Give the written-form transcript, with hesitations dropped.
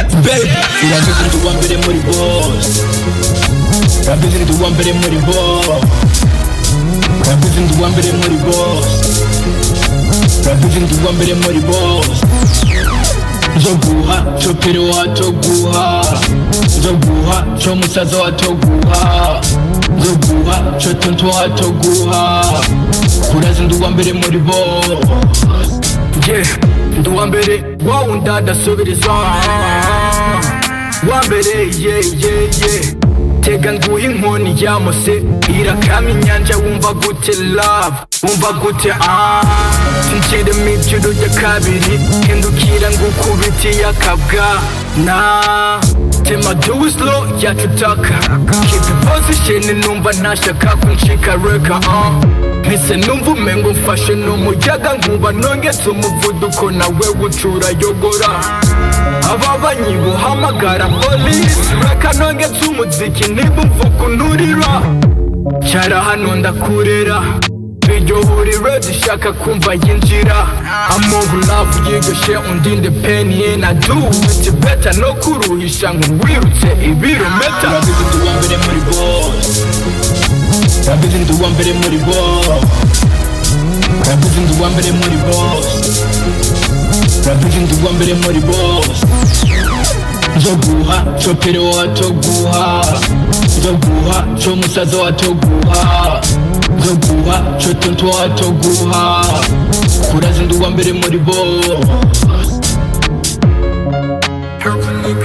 urabizi ndi uwambere muri bose, urabizi ndi uwambere muri bose, urabizi ndi uwambere muri bose, urabizi ndi uwambere muri bose. Nzoguha cyo Père wa atoguha, nzoguha cyo Musazawe atoguha, nzoguha cyo Tonton wa atoguha. Urazi ndi uwambere muri bose, ndi uwambere wawundi adasubirizwaa, wambere Tega nguhe inkoni ya mosse, irakamya inyanja wumva gute love, wumva gute Twinjire mwijuru ryakabiri, hindukira ngukubite yakabwa tema do it slow yatutaka, keep the position numva ntashaka kunshika reka mpise numva umengo mfashe n'umuyaga nkuba nongetse umuvuduko nawew'uc'urayogora. Aba banyibuhamagara police, reka nongetse umuziki ntibumva ukunturira. Cyara hano ndakurera, iryo huriro zishaka kumva yinjira. Amogu love yigoshe undinde pain and I do it better, no kuruhisha nkuwirutse ibirometero. Urabizi ndi uwambere muri bose, urabizi ndi uwambere muri bose, urabizi ndi uwambere muri bose, urabizi ndi uwambere muri bose. Nzoguha cyo Père wa atoguha, nzoguha cyo Musazawe atoguha, nzoguha cyo Tonton wa atoguha. Urazi ndi uwambere muri bose. Helpniggv